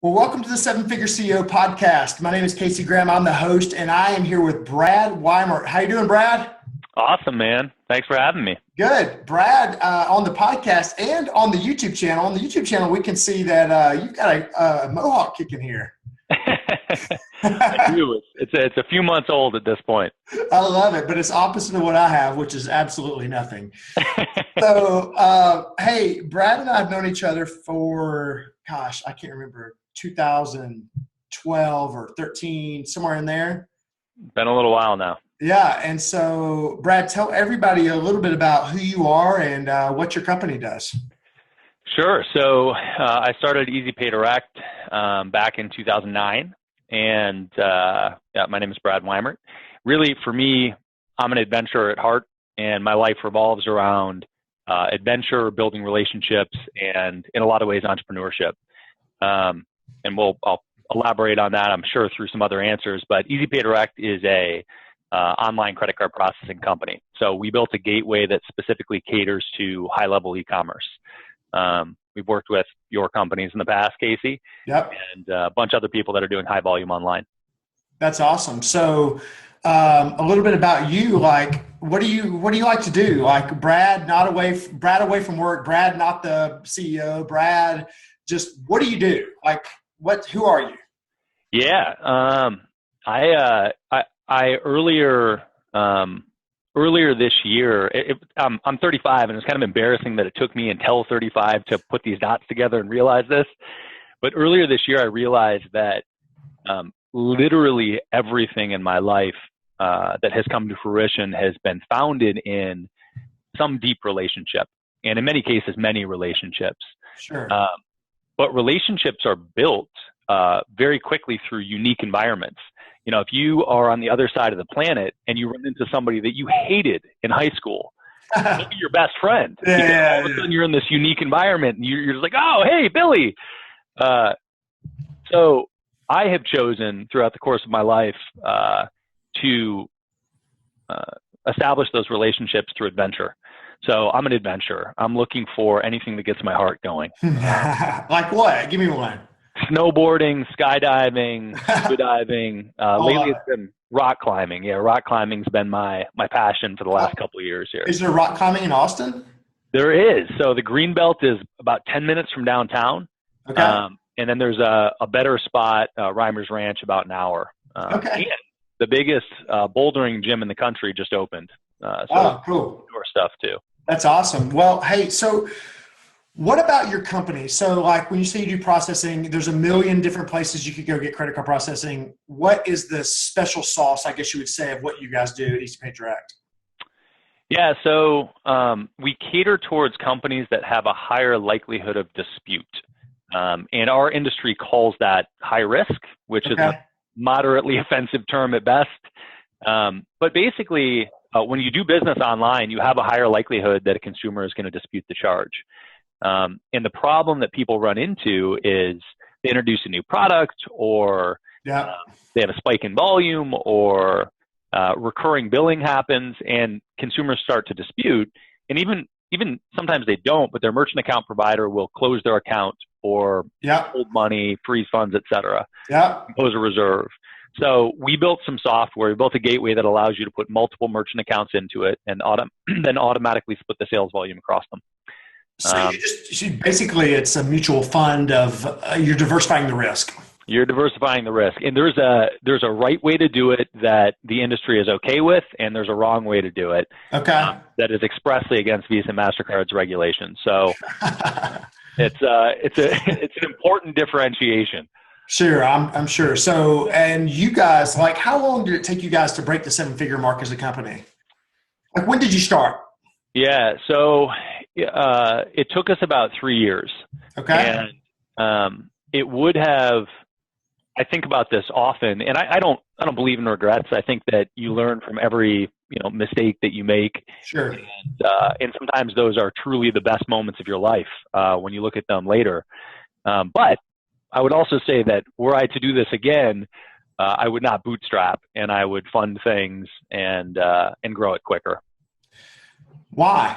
Well, welcome to the Seven Figure CEO podcast. My name is Casey Graham. I'm the host, and I am here with Brad Weimert. How you doing, Brad? Awesome, man. Thanks for having me. Good. Brad, on the podcast and on the YouTube channel. On the YouTube channel, we can see that you've got a mohawk kicking here. I do. It's a few months old at this point. I love it, but it's opposite of what I have, which is absolutely nothing. So, hey, Brad and I have known each other for, I can't remember, 2012 or 13, somewhere in there. Been a little while now. Yeah. And so, Brad, tell everybody a little bit about who you are and what your company does. Sure. So I started Easy Pay Direct back in 2009. And my name is Brad Weimert. Really, for me, I'm an adventurer at heart, and my life revolves around adventure, building relationships, and in a lot of ways, entrepreneurship. And I'll elaborate on that, I'm sure, through some other answers. But Easy Pay Direct is a online credit card processing company. So we built a gateway that specifically caters to high-level e-commerce. We've worked with your companies in the past, Casey. Yep. And a bunch of other people that are doing high volume online. That's awesome. So a little bit about you, like what do you like to do? Like Brad away from work, Brad not the CEO, Brad, just what do you do? Like who are you? Yeah. I earlier this year, I'm 35, and it's kind of embarrassing that it took me until 35 to put these dots together and realize this. But earlier this year, I realized that literally everything in my life that has come to fruition has been founded in some deep relationship, and in many cases, many relationships. Sure. But relationships are built very quickly through unique environments. You know, if you are on the other side of the planet and you run into somebody that you hated in high school, they'll be your best friend. Yeah, all of a sudden you're in this unique environment and you're just like, oh, hey, Billy. So I have chosen throughout the course of my life to establish those relationships through adventure. So I'm an adventurer. I'm looking for anything that gets my heart going. Like what? Give me one. Snowboarding, skydiving, scuba diving. Lately it's been rock climbing. Yeah, rock climbing's been my passion for the last couple of years here. Is there rock climbing in Austin? There is. So the Greenbelt is about 10 minutes from downtown. Okay. And then there's a better spot, Reimer's Ranch, about an hour. Okay. And the biggest bouldering gym in the country just opened. Cool. Your stuff too. That's awesome. Well, hey, so what about your company? So like when you say you do processing, there's a million different places you could go get credit card processing. What is the special sauce, I guess you would say, of what you guys do at Easy Pay Direct? Yeah, so we cater towards companies that have a higher likelihood of dispute. And our industry calls that high risk, which is a moderately offensive term at best. But basically, when you do business online, you have a higher likelihood that a consumer is going to dispute the charge. And the problem that people run into is they introduce a new product, or they have a spike in volume, or recurring billing happens, and consumers start to dispute. And even sometimes they don't, but their merchant account provider will close their account or hold money, freeze funds, et cetera, impose a reserve. So we built some software. We built a gateway that allows you to put multiple merchant accounts into it and then automatically split the sales volume across them. So basically it's a mutual fund of you're diversifying the risk. You're diversifying the risk. And there's a right way to do it that the industry is okay with, and there's a wrong way to do it that is expressly against Visa and MasterCard's regulations. So it's an important differentiation. Sure, I'm sure. So, and you guys, like, how long did it take you guys to break the seven-figure mark as a company? Like, when did you start? Yeah, so it took us about 3 years. Okay. And it would have. I think about this often, and I don't believe in regrets. I think that you learn from every mistake that you make. Sure. And sometimes those are truly the best moments of your life when you look at them later. But I would also say that were I to do this again, I would not bootstrap, and I would fund things and grow it quicker. Why?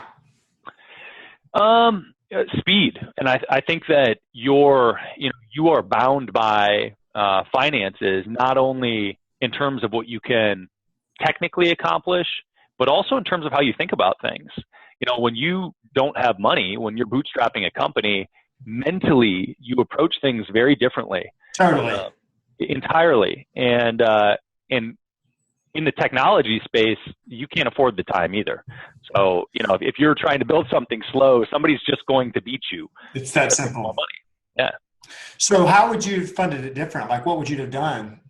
Speed. And I think that you are bound by finances, not only in terms of what you can technically accomplish, but also in terms of how you think about things. When you don't have money, when you're bootstrapping a company, mentally you approach things very differently. Totally. Entirely. And in the technology space, you can't afford the time either. So, if you're trying to build something slow, somebody's just going to beat you. It's that simple. More money. Yeah. So how would you have funded it different? Like, what would you have done?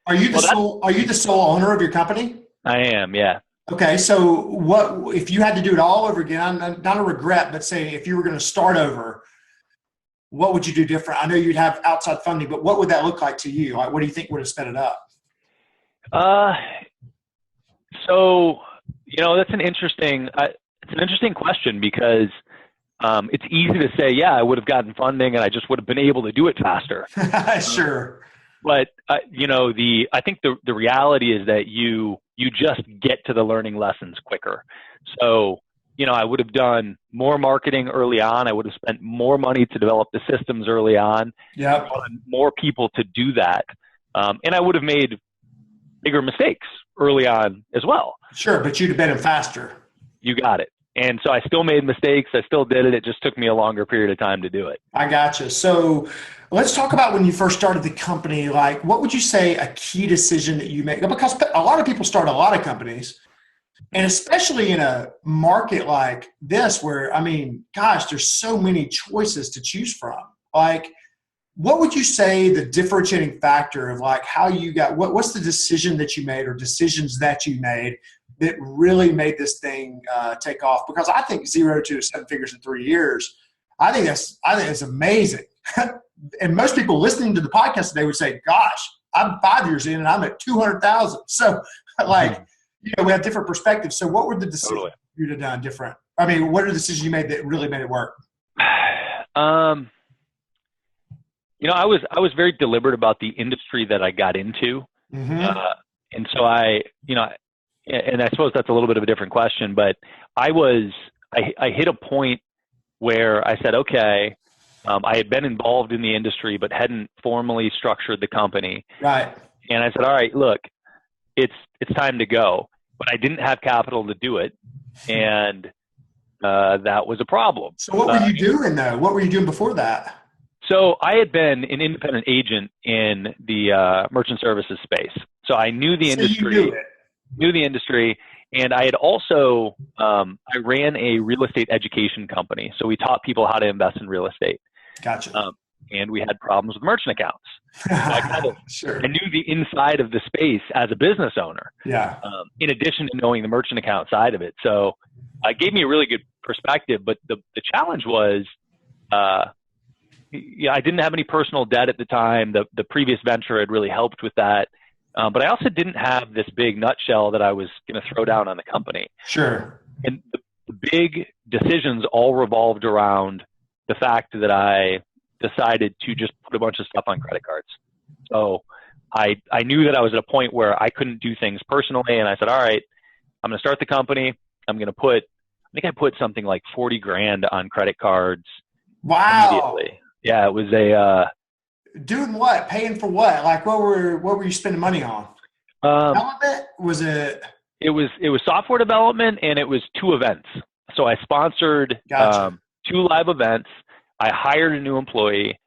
Are you the sole owner of your company? I am. Yeah. Okay. So what, if you had to do it all over again, not a regret, but say if you were going to start over, what would you do different? I know you'd have outside funding, but what would that look like to you? Like, what do you think would have sped it up? So, that's an interesting question, because it's easy to say, yeah, I would have gotten funding and I just would have been able to do it faster. Sure. But, I think the reality is that you just get to the learning lessons quicker. So, I would have done more marketing early on. I would have spent more money to develop the systems early on. Yeah. More people to do that. And I would have made bigger mistakes early on as well. Sure, but you'd have been faster. You got it. And so I still made mistakes. I still did it. It just took me a longer period of time to do it. I gotcha. So let's talk about when you first started the company. Like, what would you say a key decision that you made? Because a lot of people start a lot of companies, and especially in a market like this where, gosh, there's so many choices to choose from. Like, what would you say the differentiating factor of like how you got, what's the decision that you made or decisions that you made that really made this thing take off? Because I think 0 to 7 figures in 3 years, I think that's amazing. And most people listening to the podcast today would say, gosh, I'm 5 years in and I'm at 200,000. So like, we have different perspectives. So what were the decisions you'd have done different? What are the decisions you made that really made it work? I was very deliberate about the industry that I got into. Mm-hmm. And so and I suppose that's a little bit of a different question, but I hit a point where I said, okay, I had been involved in the industry, but hadn't formally structured the company. Right. And I said, all right, look, it's time to go, but I didn't have capital to do it. And that was a problem. So what were you doing though? What were you doing before that? So I had been an independent agent in the merchant services space. So I knew the industry, and I had also, I ran a real estate education company. So we taught people how to invest in real estate. Gotcha. And we had problems with merchant accounts. So Sure. I knew the inside of the space as a business owner. Yeah. In addition to knowing the merchant account side of it. So it gave me a really good perspective, but the challenge was, I didn't have any personal debt at the time. The previous venture had really helped with that. But I also didn't have this big nutshell that I was going to throw down on the company. Sure. And the big decisions all revolved around the fact that I decided to just put a bunch of stuff on credit cards. So I knew that I was at a point where I couldn't do things personally. And I said, all right, I'm going to start the company. I think I put something like 40 grand on credit cards. Wow. Immediately. Yeah, it was doing what? Paying for what? Like, what were you spending money on? Development? Was it? It was software development, and it was 2 events. So I sponsored 2 live events. I hired a new employee,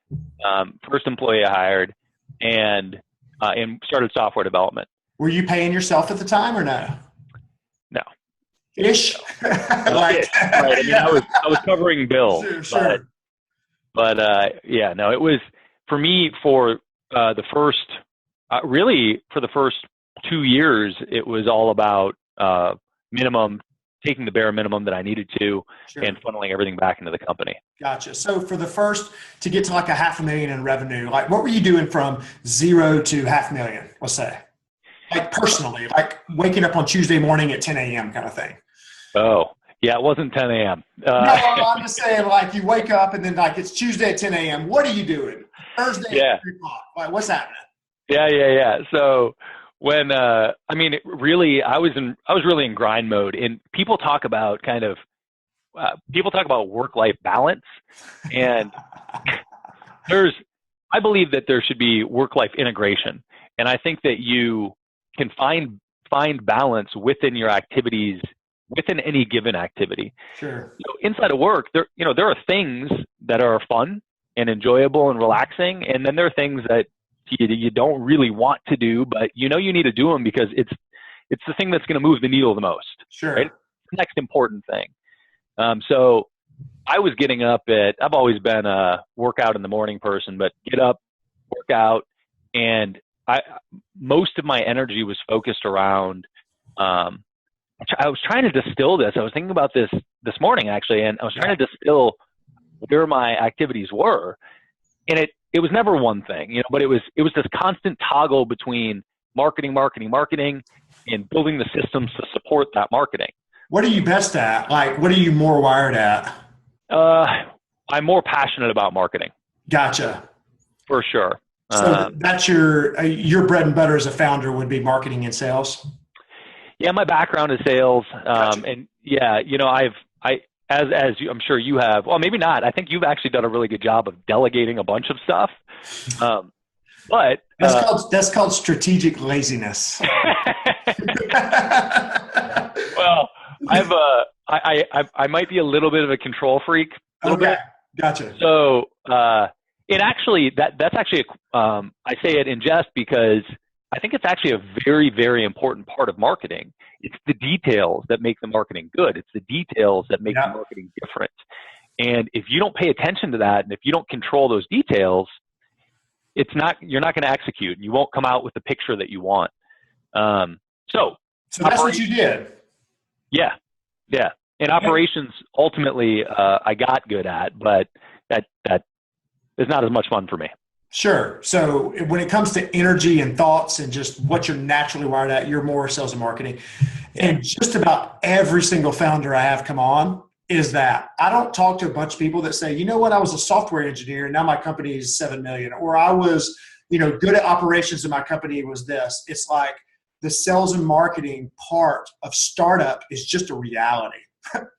first employee I hired, and started software development. Were you paying yourself at the time or no? No. Ish. Right. I was covering bills. Sure. But no, it was for me for the first 2 years, it was all about taking the bare minimum that I needed to and funneling everything back into the company. Gotcha. So for the first, to get to like $500,000 in revenue, like what were you doing from 0 to $500,000, let's say? Like personally, like waking up on Tuesday morning at 10 a.m. kind of thing. Oh, yeah, it wasn't 10 a.m. No, I'm just saying, like, you wake up and then, like, it's Tuesday at 10 a.m. What are you doing? Thursday at 3 o'clock. Like, what's happening? Yeah. So when, really, I was really in grind mode. And people talk about kind of people talk about work-life balance, and I believe that there should be work-life integration, and I think that you can find balance within your activities, within any given activity. Sure. So inside of work, there are things that are fun and enjoyable and relaxing, and then there are things that you don't really want to do, but you need to do them because it's the thing that's going to move the needle the most. Sure. Right? It's the next important thing. So I was getting up I've always been a workout in the morning person, but get up, work out, and most of my energy was focused around, I was trying to distill this. I was thinking about this morning, actually, and I was trying to distill where my activities were. And it was never one thing, but it was this constant toggle between marketing, and building the systems to support that marketing. What are you best at? Like, what are you more wired at? I'm more passionate about marketing. Gotcha. For sure. So that's your bread and butter as a founder would be marketing and sales? Yeah, my background is sales. Gotcha. And yeah, as I'm sure you have, well, maybe not. I think you've actually done a really good job of delegating a bunch of stuff. But that's called strategic laziness. Well, I might be a little bit of a control freak. Okay, gotcha. So that's actually I say it in jest because I think it's actually a very, very important part of marketing. It's the details that make the marketing good. It's the details that make the marketing different. And if you don't pay attention to that, and if you don't control those details, you're not going to execute. You won't come out with the picture that you want. So that's what you did. Yeah. And operations ultimately I got good at, but that is not as much fun for me. Sure. So when it comes to energy and thoughts and just what you're naturally wired at, you're more sales and marketing. And just about every single founder I have come on is that. I don't talk to a bunch of people that say, you know what, I was a software engineer and now my company is 7 million, or I was, good at operations and my company was this. It's like the sales and marketing part of startup is just a reality.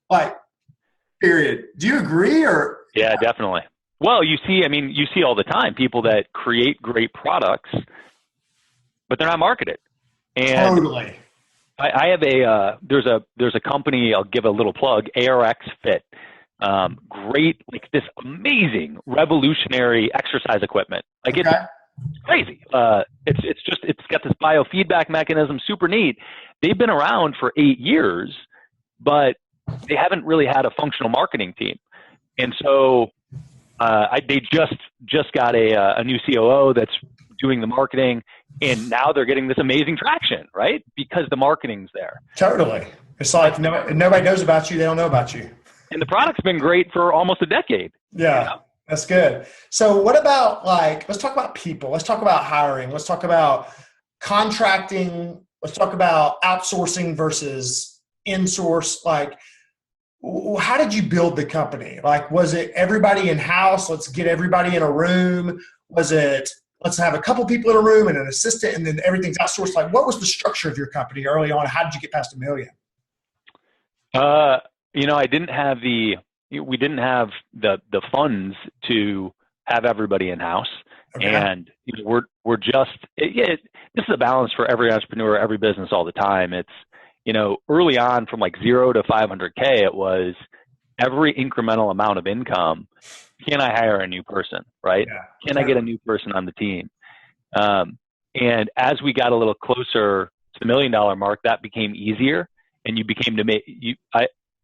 Like, period. Do you agree or? Yeah, definitely. Well, you see all the time people that create great products, but they're not marketed. And totally. I have there's a company, I'll give a little plug, ARX Fit. Great, like this amazing revolutionary exercise equipment. Like it's crazy. It's got this biofeedback mechanism, super neat. They've been around for 8 years, but they haven't really had a functional marketing team. And so they just got a new COO that's doing the marketing, and now they're getting this amazing traction, right? Because the marketing's there. Totally. It's like nobody knows about you. They don't know about you. And the product's been great for almost a decade. Yeah, that's good. So what about let's talk about people. Let's talk about hiring. Let's talk about contracting. Let's talk about outsourcing versus in-source. How did you build the company? Was it everybody in-house? Let's get everybody in a room. Was it, let's have a couple people in a room and an assistant and then everything's outsourced? What was the structure of your company early on? How did you get past $1 million? We didn't have the funds to have everybody in-house. Okay. And we're just, this is a balance for every entrepreneur, every business all the time. It's, early on from 0 to 500K, it was every incremental amount of income. Can I hire a new person, right? Yeah. Can I get a new person on the team? And as we got a little closer to the $1 million mark, that became easier, and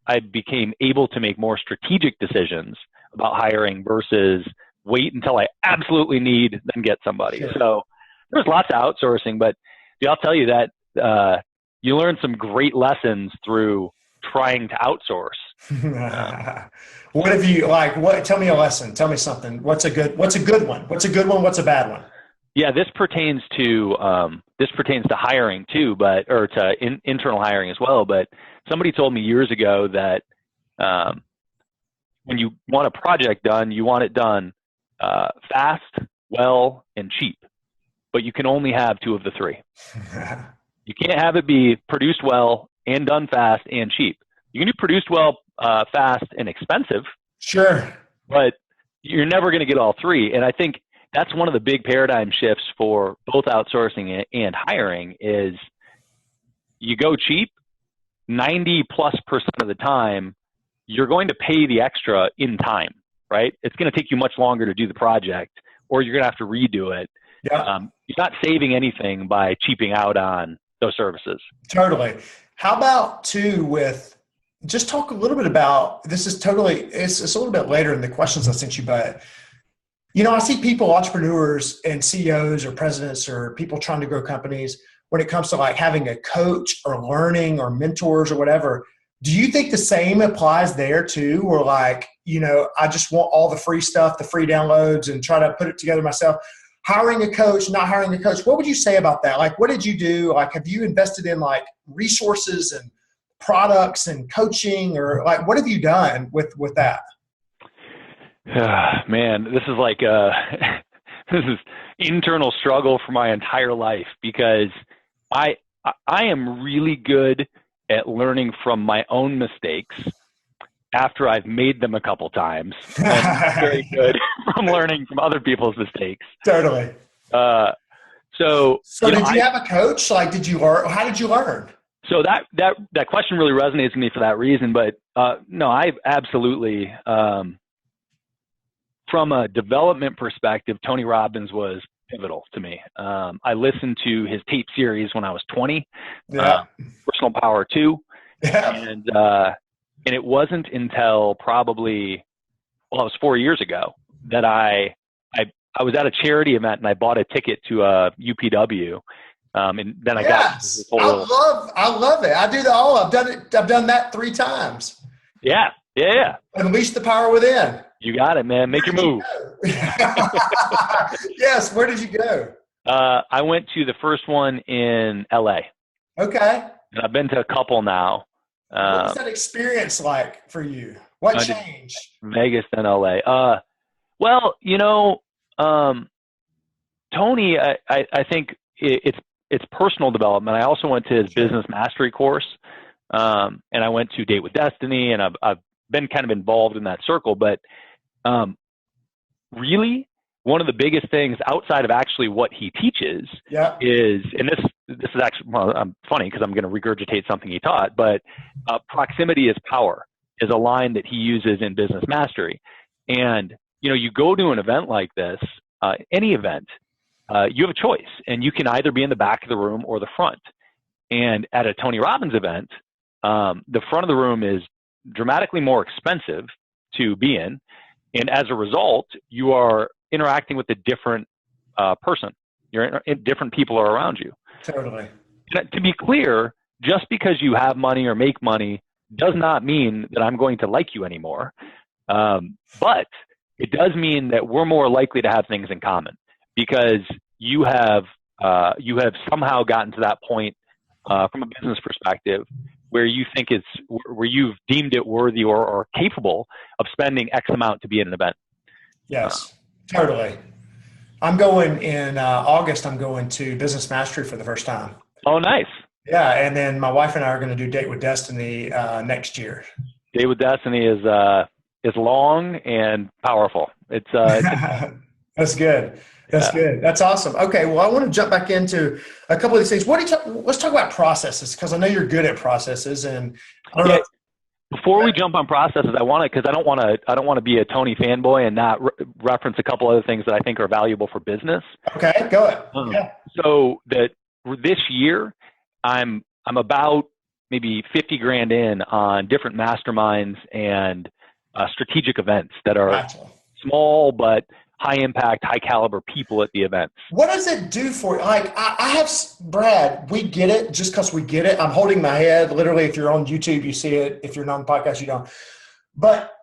I became able to make more strategic decisions about hiring versus wait until I absolutely need, then get somebody. Sure. So there's lots of outsourcing, but I'll tell you that you learn some great lessons through trying to outsource. What have you tell me a lesson. Tell me something. What's a good one? What's a good one? What's a bad one? Yeah, this pertains to hiring too, or to internal hiring as well. But somebody told me years ago that when you want a project done, you want it done fast, well, and cheap. But you can only have 2 of the 3. You can't have it be produced well and done fast and cheap. You can do produced well, fast, and expensive. Sure. But you're never going to get all three. And I think that's one of the big paradigm shifts for both outsourcing and hiring is you go cheap, 90+% of the time, you're going to pay the extra in time, right? It's going to take you much longer to do the project, or you're going to have to redo it. Yeah. You're not saving anything by cheaping out on those services. Totally. How about too with just talk a little bit about this is totally it's a little bit later in the questions I sent you, but I see people, entrepreneurs and CEOs or presidents or people trying to grow companies when it comes to like having a coach or learning or mentors or whatever. Do you think the same applies there too? Or like, I just want all the free stuff, the free downloads and try to put it together myself. Hiring a coach, not hiring a coach. What would you say about that? Like, what did you do? Like, have you invested in like resources and products and coaching, or like, what have you done with that? Man, this is like this is internal struggle for my entire life because I am really good at learning from my own mistakes after I've made them a couple times, and very good from learning from other people's mistakes. Totally. So did you have a coach? Like, did you learn? How did you learn? So that question really resonates with me for that reason. But no, I absolutely, from a development perspective, Tony Robbins was pivotal to me. I listened to his tape series when I was 20, Personal Power 2. Yeah. And it wasn't until probably, it was 4 years ago that I was at a charity event and I bought a ticket to UPW. And then I got this whole, I love it. I do that all. I've done that 3 times. Yeah. Unleash the power within. You got it, man. Make your move. Yes. Where did you go? I went to the first one in LA. Okay. And I've been to a couple now. What was that experience like for you? What changed? Vegas and LA. Well, Tony, I think it's personal development. I also went to his business mastery course, and I went to Date with Destiny, and I've been kind of involved in that circle. But really, one of the biggest things outside of actually what he teaches is, and this is actually funny because I'm going to regurgitate something he taught, but proximity is power is a line that he uses in business mastery. And you go to an event like this, any event. You have a choice, and you can either be in the back of the room or the front. And at a Tony Robbins event, the front of the room is dramatically more expensive to be in. And as a result, you are interacting with a different person. Different people are around you. Totally. And to be clear, just because you have money or make money does not mean that I'm going to like you anymore. But it does mean that we're more likely to have things in common. Because you have somehow gotten to that point from a business perspective where you think where you've deemed it worthy or capable of spending X amount to be at an event. Yes, totally. I'm going in August. I'm going to Business Mastery for the first time. Oh, nice. Yeah, and then my wife and I are going to do Date with Destiny next year. Date with Destiny is long and powerful. It's That's good. That's good. That's awesome. Okay. Well, I want to jump back into a couple of these things. Let's talk about processes, because I know you're good at processes, and I don't know. Before we jump on processes, I want to, because I don't want to be a Tony fanboy and not reference a couple other things that I think are valuable for business. Okay, go ahead. So that this year, I'm about maybe 50 grand in on different masterminds and strategic events that are small but high impact, high caliber people at the events. What does it do for you? Like I have, Brad, we get it just because we get it. I'm holding my head. Literally, if you're on YouTube, you see it. If you're not on the podcast, you don't. But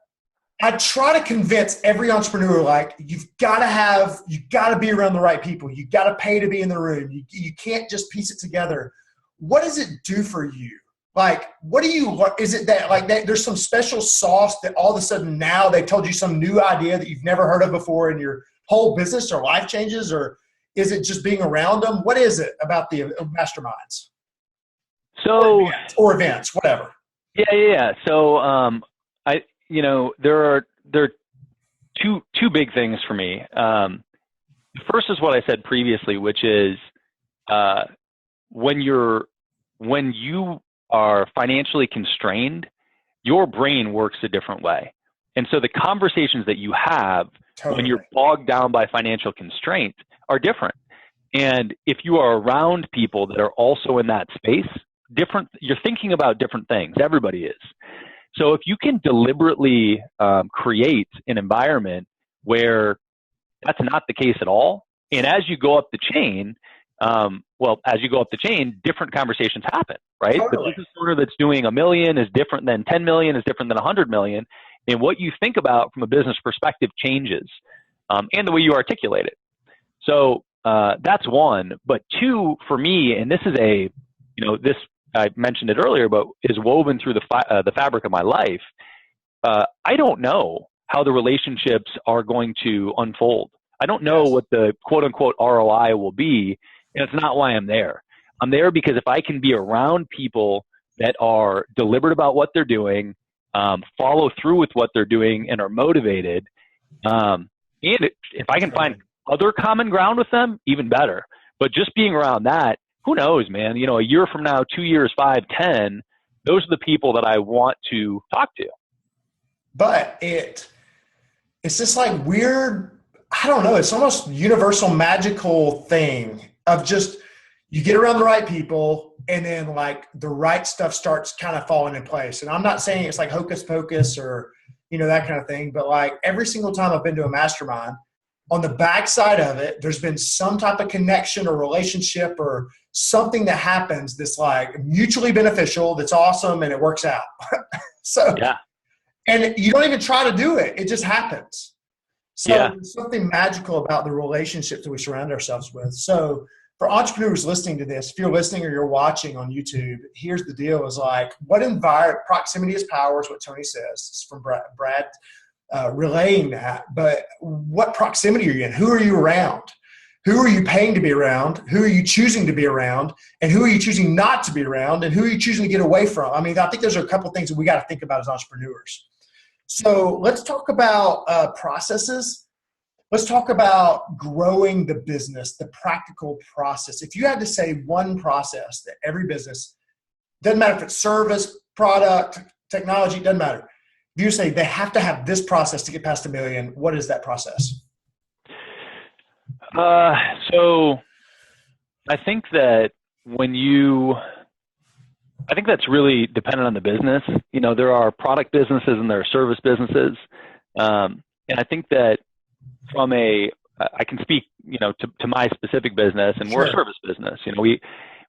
I try to convince every entrepreneur, like, you've got to be around the right people. You got to pay to be in the room. You can't just piece it together. What does it do for you? Like, is it that like there's some special sauce that all of a sudden now they've told you some new idea that you've never heard of before and your whole business or life changes, or is it just being around them? What is it about the masterminds? So, or events, whatever. Yeah. So, there are two big things for me. The first is what I said previously, which is when you are financially constrained, your brain works a different way. And so the conversations that you have when you're bogged down by financial constraints are different. And if you are around people that are also in that space, you're thinking about different things. Everybody is. So if you can deliberately create an environment where that's not the case at all, and as you go up the chain, different conversations happen, right? Totally. The business owner that's doing $1 million is different than 10 million, is different than 100 million. And what you think about from a business perspective changes, and the way you articulate it. So that's one. But two, for me, and this is I mentioned it earlier, but is woven through the fabric of my life. I don't know how the relationships are going to unfold. I don't know what the quote unquote ROI will be, and it's not why I'm there. I'm there because if I can be around people that are deliberate about what they're doing, follow through with what they're doing, and are motivated, and if I can find other common ground with them, even better. But just being around that, who knows, man? A year from now, 2 years, 5, 10, those are the people that I want to talk to. But it's this like weird, I don't know, it's almost universal magical thing of just you get around the right people and then like the right stuff starts kind of falling in place. And I'm not saying it's like hocus pocus or, that kind of thing, but like every single time I've been to a mastermind, on the backside of it, there's been some type of connection or relationship or something that happens that's like mutually beneficial, that's awesome, and it works out. So, yeah. And you don't even try to do it. It just happens. So there's something magical about the relationships that we surround ourselves with. So for entrepreneurs listening to this, if you're listening or you're watching on YouTube, here's the deal is like what proximity is power is what Tony says. It's from Brad relaying that. But what proximity are you in? Who are you around? Who are you paying to be around? Who are you choosing to be around? And who are you choosing not to be around? And who are you choosing to get away from? I mean, I think those are a couple of things that we got to think about as entrepreneurs. So let's talk about processes. Let's talk about growing the business, the practical process. If you had to say one process that every business, doesn't matter if it's service, product, technology, doesn't matter. If you say they have to have this process to get past $1 million, what is that process? So I think that I think that's really dependent on the business. There are product businesses and there are service businesses. And I think that I can speak, to my specific business, and we're a service business.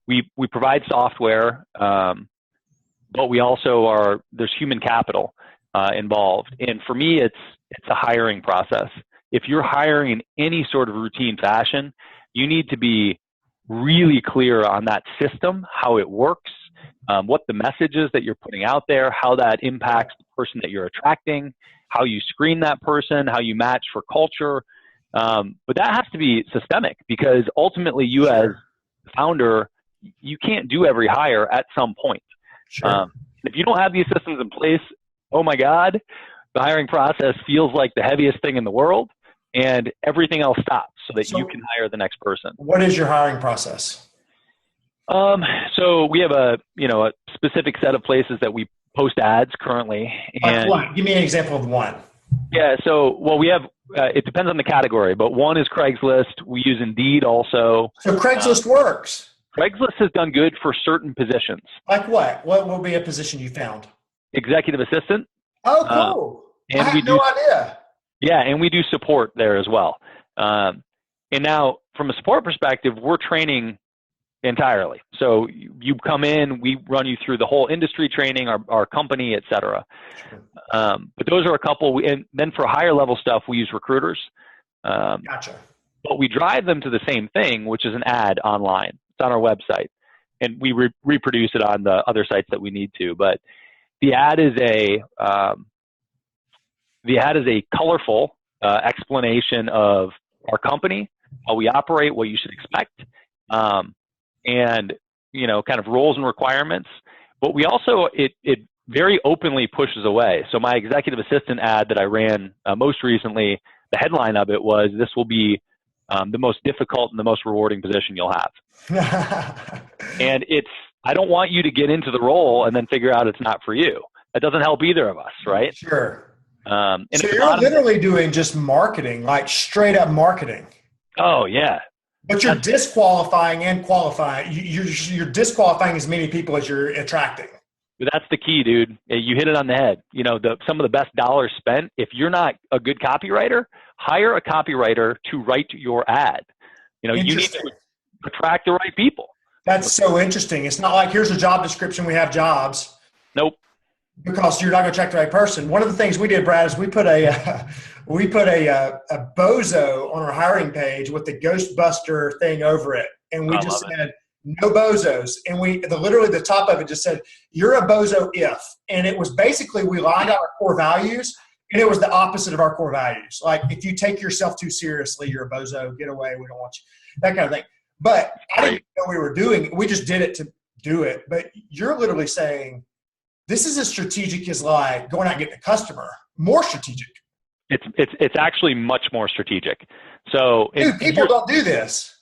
We provide software, but we also there's human capital involved. And for me, it's a hiring process. If you're hiring in any sort of routine fashion, you need to be really clear on that system, how it works, what the message is that you're putting out there, how that impacts the person that you're attracting, how you screen that person, how you match for culture. But that has to be systemic because ultimately you as the founder, you can't do every hire at some point. If you don't have these systems in place, oh my God, the hiring process feels like the heaviest thing in the world and everything else stops so that you can hire the next person. What is your hiring process? So we have a specific set of places that we post ads currently. And what? Give me an example of one. Yeah. So, we have, it depends on the category, but one is Craigslist. We use Indeed also. So Craigslist works. Craigslist has done good for certain positions. Like what? What will be a position you found? Executive assistant. Oh, cool. And I had no idea. Yeah. And we do support there as well. And now from a support perspective, we're training entirely. So you come in, we run you through the whole industry training, our company, et cetera. But those are a couple. And then for higher level stuff, we use recruiters. Gotcha. But we drive them to the same thing, which is an ad online. It's on our website. And we reproduce it on the other sites that we need to. But the ad is a colorful explanation of our company, how we operate, what you should expect. And, kind of roles and requirements, but we also, it very openly pushes away. So my executive assistant ad that I ran most recently, the headline of it was, "This will be the most difficult and the most rewarding position you'll have." And I don't want you to get into the role and then figure out it's not for you. That doesn't help either of us, right? Sure. And so you're literally doing just marketing, like straight up marketing. Oh yeah. But you're disqualifying and qualifying. You're disqualifying as many people as you're attracting. That's the key, dude. You hit it on the head. You know, some of the best dollars spent, if you're not a good copywriter, hire a copywriter to write your ad. You know, you need to attract the right people. That's so interesting. It's not like, here's a job description, we have jobs. Nope. Because you're not going to attract the right person. One of the things we did, Brad, is we put a bozo on our hiring page with the Ghostbuster thing over it, and we just said no bozos. And literally the top of it just said, "You're a bozo if," and it was basically we lined out our core values, and it was the opposite of our core values. Like, if you take yourself too seriously, you're a bozo. Get away. We don't want you. That kind of thing. But I didn't know we were doing it. We just did it to do it. But you're literally saying, this is as strategic as like going out and getting a customer. More strategic. It's actually much more strategic. So dude, people don't do this.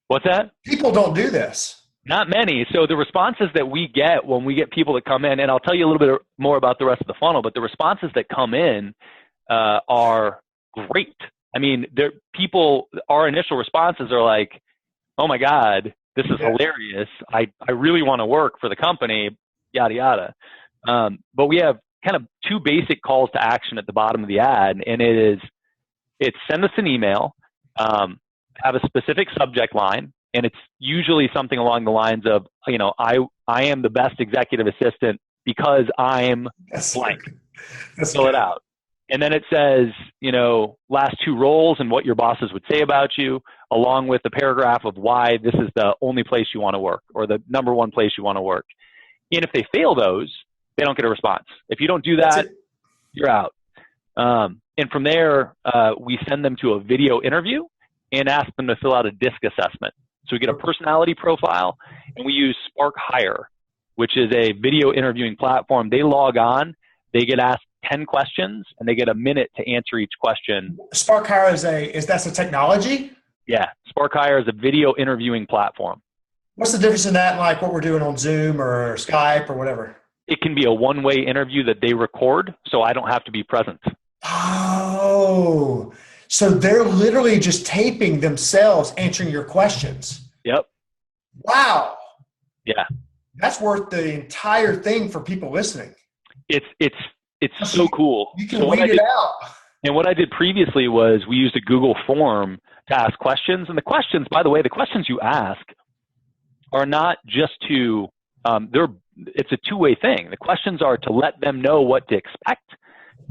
What's that? People don't do this. Not many. So the responses that we get when we get people that come in, and I'll tell you a little bit more about the rest of the funnel, but the responses that come in are great. I mean, our initial responses are like, "Oh my God, this is hilarious. I really want to work for the company," yada, yada. But we have kind of two basic calls to action at the bottom of the ad, and it's send us an email, have a specific subject line, and it's usually something along the lines of, you know, I am the best executive assistant because I'm blank. Fill it out. And then it says, you know, last two roles and what your bosses would say about you, along with a paragraph of why this is the only place you want to work or the number one place you want to work. And if they fail those, they don't get a response. If you don't do that, you're out. And from there, we send them to a video interview and ask them to fill out a DISC assessment. So we get a personality profile, and we use Spark Hire, which is a video interviewing platform. They log on, they get asked 10 questions, and they get a minute to answer each question. Spark Hire that's a technology? Yeah, Spark Hire is a video interviewing platform. What's the difference in that and like what we're doing on Zoom or Skype or whatever? It can be a one-way interview that they record, so I don't have to be present. Oh, so they're literally just taping themselves answering your questions. Yep. Wow. Yeah. That's worth the entire thing for people listening. It's so cool. You can weed it out. And what I did previously was we used a Google form to ask questions. And the questions, by the way, the questions you ask are not just to, it's a two-way thing. The questions are to let them know what to expect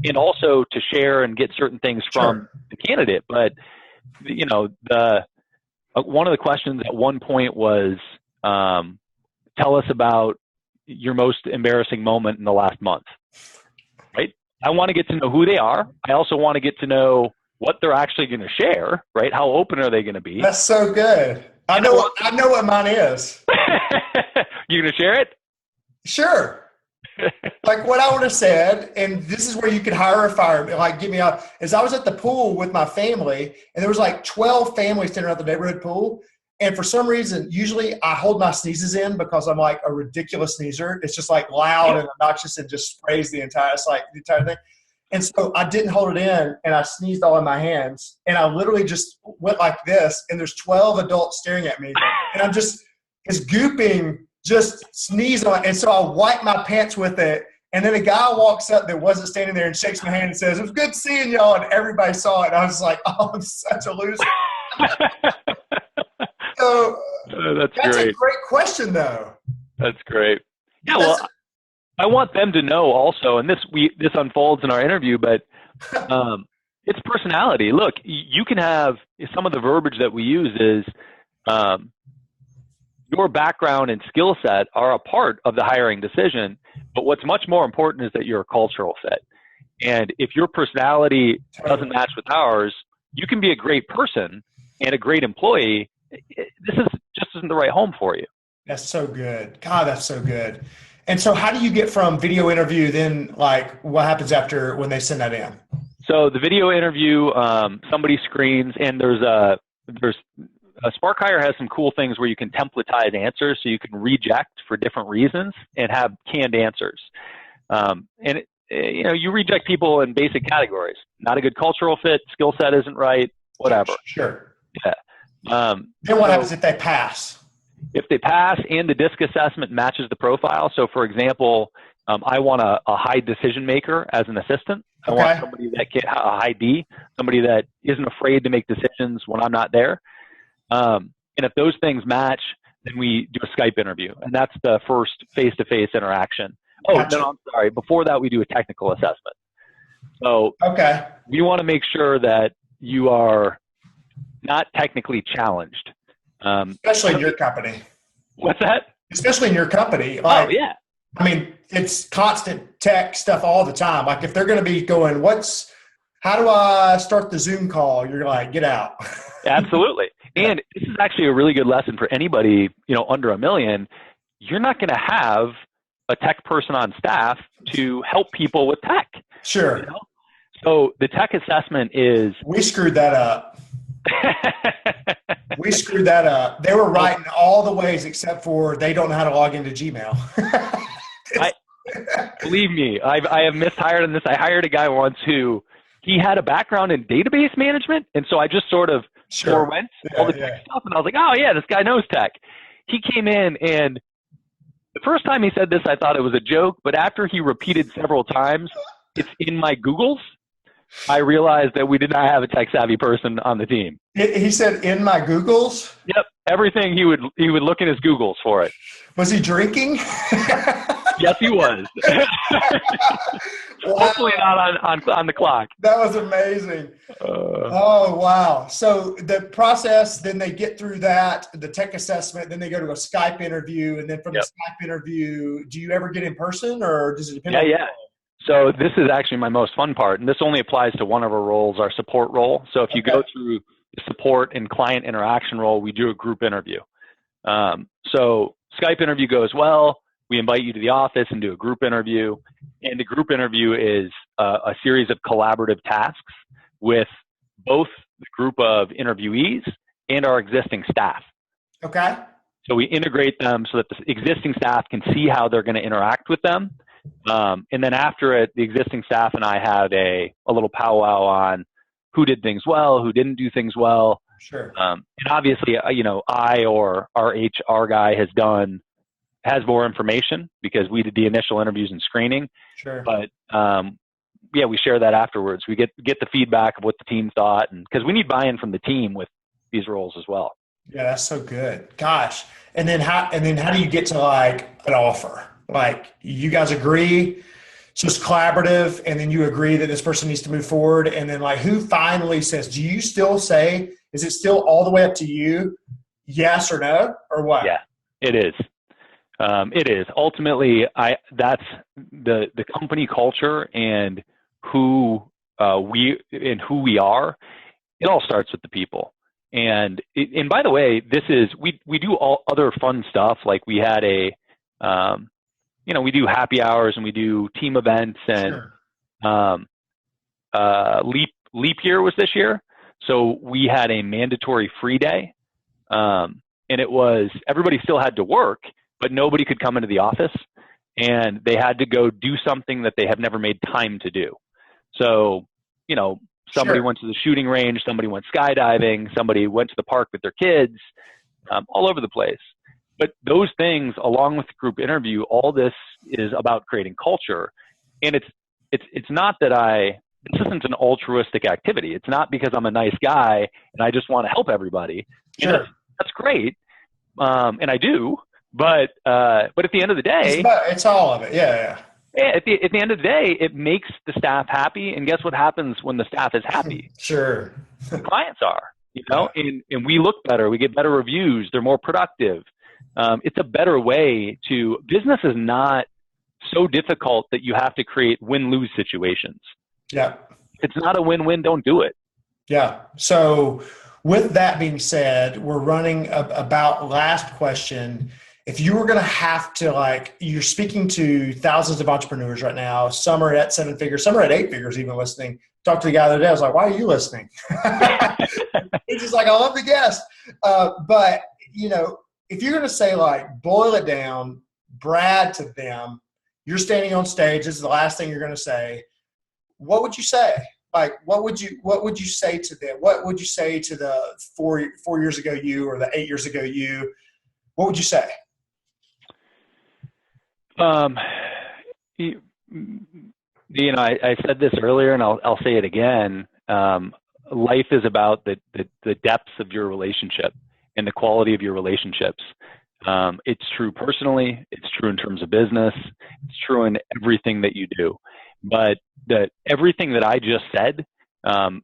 and also to share and get certain things from the candidate. But, you know, one of the questions at one point was, tell us about your most embarrassing moment in the last month, right? I want to get to know who they are. I also want to get to know what they're actually going to share, right? How open are they going to be? That's so good. I know what mine is. You going to share it? Sure. Like what I would have said, and this is where you could hire a fireman, like get me out, is I was at the pool with my family, and there was like 12 families standing at the neighborhood pool. And for some reason, usually I hold my sneezes in because I'm like a ridiculous sneezer. It's just like loud and obnoxious and just sprays the entire thing. And so I didn't hold it in, and I sneezed all in my hands. And I literally just went like this, and there's 12 adults staring at me. And I'm just gooping, just sneeze on it. And so I wipe my pants with it. And then a guy walks up that wasn't standing there and shakes my hand and says, "It was good seeing y'all." And everybody saw it. And I was like, "Oh, I'm such a loser." So that's great. A great question, though. That's great. Yeah, well, I want them to know also, and this unfolds in our interview, but it's personality. Look, you can have some of the verbiage that we use is your background and skill set are a part of the hiring decision, but what's much more important is that you're a cultural fit. And if your personality doesn't match with ours, you can be a great person and a great employee. This just isn't the right home for you. That's so good. God, that's so good. And so how do you get from video interview then, like what happens after when they send that in? So the video interview, somebody screens, and there's a Spark Hire has some cool things where you can templatize answers, so you can reject for different reasons and have canned answers. You reject people in basic categories. Not a good cultural fit, skill set isn't right, whatever. Sure. Yeah. Then what happens if they pass? If they pass and the DISC assessment matches the profile, so for example, I want a high decision maker as an assistant. I want somebody that can, a high D, somebody that isn't afraid to make decisions when I'm not there. And if those things match, then we do a Skype interview, and that's the first face-to-face interaction. Oh, no, I'm sorry. Before that, we do a technical assessment. So we want to make sure that you are not technically challenged. Especially in your company. What's that? Especially in your company. Like, oh, yeah. I mean, it's constant tech stuff all the time. Like if they're going to be going, how do I start the Zoom call? You're like, get out. Absolutely. And this is actually a really good lesson for anybody, under $1 million. You're not going to have a tech person on staff to help people with tech. Sure. So the tech assessment is. We screwed that up. We screwed that up. They were right in all the ways except for they don't know how to log into Gmail. Believe me, I have mishired on this. I hired a guy once who he had a background in database management, and so I just sort of forewent all the tech stuff, and I was like, oh yeah, this guy knows tech. He came in, and the first time he said this, I thought it was a joke, but after he repeated several times, it's in my Googles, I realized that we did not have a tech-savvy person on the team. He said, in my Googles? Yep. Everything he would look in his Googles for it. Was he drinking? Yes, he was. Wow. Hopefully not on the clock. That was amazing. Oh, wow. So the process, then they get through that, the tech assessment, then they go to a Skype interview, and then from the Skype interview, do you ever get in person, or does it depend on Yeah. So this is actually my most fun part, and this only applies to one of our roles, our support role. So if you go through the support and client interaction role, we do a group interview. So Skype interview goes well. We invite you to the office and do a group interview. And the group interview is a series of collaborative tasks with both the group of interviewees and our existing staff. Okay. So we integrate them so that the existing staff can see how they're going to interact with them. And then after it, the existing staff and I had a little powwow on who did things well, who didn't do things well. Sure. And obviously, I or our HR guy has more information because we did the initial interviews and screening. Sure. But we share that afterwards. We get the feedback of what the team thought, and because we need buy-in from the team with these roles as well. Yeah, that's so good. Gosh. And then how do you get to like an offer? Like you guys agree, so it's collaborative, and then you agree that this person needs to move forward. And then like who finally says, do you still say, is it still all the way up to you? Yes or no, or what? Yeah, it is. It is. Ultimately, that's the company culture and who we are. It all starts with the people. And by the way, we do all other fun stuff. Like we had we do happy hours and we do team events, and leap year was this year. So we had a mandatory free day. And it was, everybody still had to work, but nobody could come into the office, and they had to go do something that they have never made time to do. So, somebody went to the shooting range, somebody went skydiving, somebody went to the park with their kids, all over the place. But those things, along with the group interview, all this is about creating culture. And it's not that this isn't an altruistic activity. It's not because I'm a nice guy and I just want to help everybody. Sure. That's great. And I do. But at the end of the day, it's all of it. Yeah. At the end of the day, it makes the staff happy. And guess what happens when the staff is happy? Sure. The clients are, and we look better. We get better reviews. They're more productive. It's a better way to, business is not so difficult that you have to create win-lose situations. Yeah. If it's not a win-win, don't do it. Yeah. So with that being said, we're running about last question. if you were going to have to, like, you're speaking to thousands of entrepreneurs right now, some are at 7 figures, some are at 8 figures even listening. Talked to the guy the other day. I was like, why are you listening? He's just like, I love the guest. But, you know, if you're going to say, like, boil it down, Brad, to them, you're standing on stage, this is the last thing you're going to say, what would you say? Like, what would you say to them? What would you say to the 4 years ago you, or the 8 years ago you? What would you say? You know, I said this earlier, and I'll say it again. Life is about the depths of your relationship and the quality of your relationships. It's true personally. It's true in terms of business. It's true in everything that you do. But everything that I just said,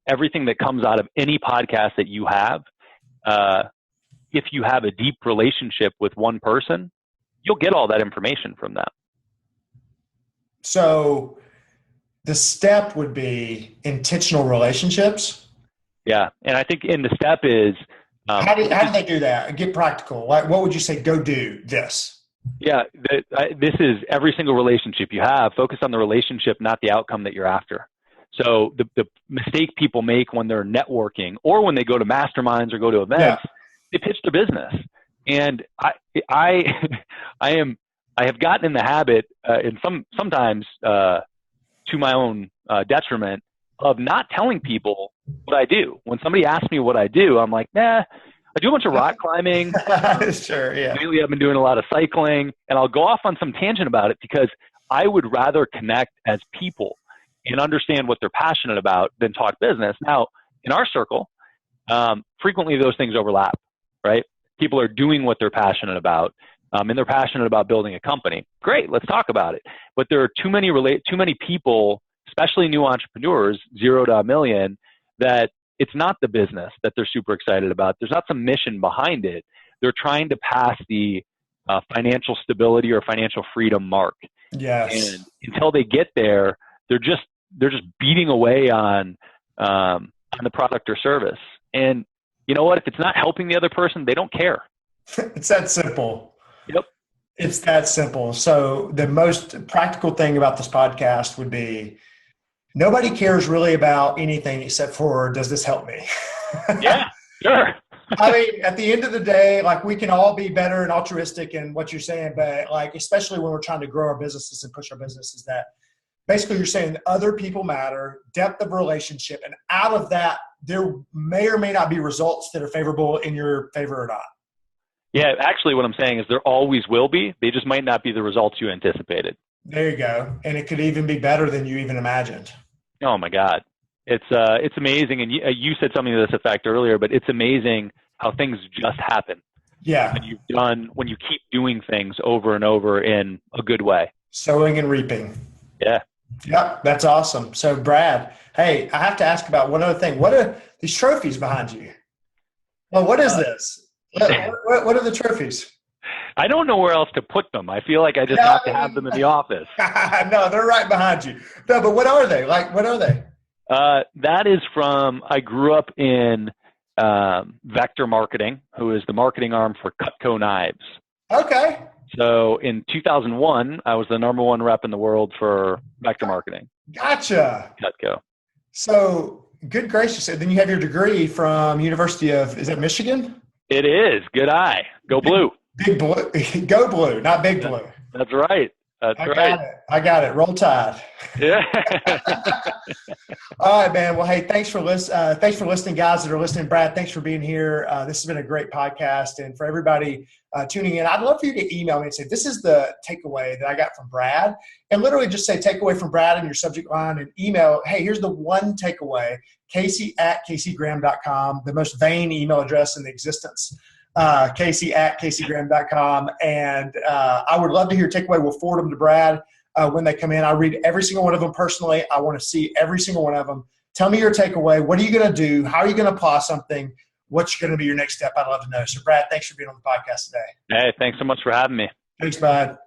everything that comes out of any podcast that you have, if you have a deep relationship with one person, you'll get all that information from them. So the step would be intentional relationships. Yeah. And I think in the step is, how do they do that? Get practical. Like, what would you say? Go do this. Yeah. This is every single relationship you have. Focus on the relationship, not the outcome that you're after. So the mistake people make when they're networking or when they go to masterminds or go to events, they pitch their business. And I have gotten in the habit, and sometimes to my own detriment, of not telling people what I do. When somebody asks me what I do, I'm like, nah, I do a bunch of rock climbing. Sure, yeah. Lately, I've been doing a lot of cycling, and I'll go off on some tangent about it because I would rather connect as people and understand what they're passionate about than talk business. Now, in our circle, frequently those things overlap, right? People are doing what they're passionate about, and they're passionate about building a company. Great, let's talk about it. But there are too many people, especially new entrepreneurs, 0 to $1 million, that it's not the business that they're super excited about. There's not some mission behind it. They're trying to pass the financial stability or financial freedom mark. Yes. And until they get there, they're just beating away on the product or service. And you know what? If it's not helping the other person, they don't care. It's that simple. Yep. It's that simple. So the most practical thing about this podcast would be nobody cares really about anything except for, does this help me? Yeah, sure. I mean, at the end of the day, like, we can all be better and altruistic in what you're saying, but like, especially when we're trying to grow our businesses and push our businesses, that basically you're saying other people matter, depth of relationship, and out of that, there may or may not be results that are favorable in your favor or not. Yeah, actually what I'm saying is there always will be. They just might not be the results you anticipated. There you go. And it could even be better than you even imagined. Oh my God. It's amazing. And you said something to this effect earlier, but it's amazing how things just happen. Yeah. When you keep doing things over and over in a good way. Sowing and reaping. Yeah. Yep. That's awesome. So Brad, hey, I have to ask about one other thing. What are these trophies behind you? Well, what is this? What are the trophies? I don't know where else to put them. I feel like I just have to have them in the office. No, they're right behind you. No, but what are they? Like, what are they? That is I grew up in Vector Marketing, who is the marketing arm for Cutco Knives. Okay. So in 2001, I was the #1 rep in the world for Vector Marketing. Gotcha. Cutco. So good gracious. And then you have your degree from University of, is it Michigan? It is. Good eye. Go blue. Big blue. Go blue, not big blue. That's right. I got it. Roll Tide. Yeah. All right, man. Well, hey, thanks for listening, guys that are listening. Brad, thanks for being here. This has been a great podcast. And for everybody tuning in, I'd love for you to email me and say, this is the takeaway that I got from Brad. And literally just say takeaway from Brad in your subject line and email, hey, here's the one takeaway, Casey@CaseyGraham.com, the most vain email address in existence. Casey@CaseyGraham.com. And I would love to hear your takeaway. We'll forward them to Brad when they come in. I read every single one of them personally. I want to see every single one of them. Tell me your takeaway. What are you going to do? How are you going to apply something? What's going to be your next step? I'd love to know. So Brad, thanks for being on the podcast today. Hey, thanks so much for having me. Thanks, bud.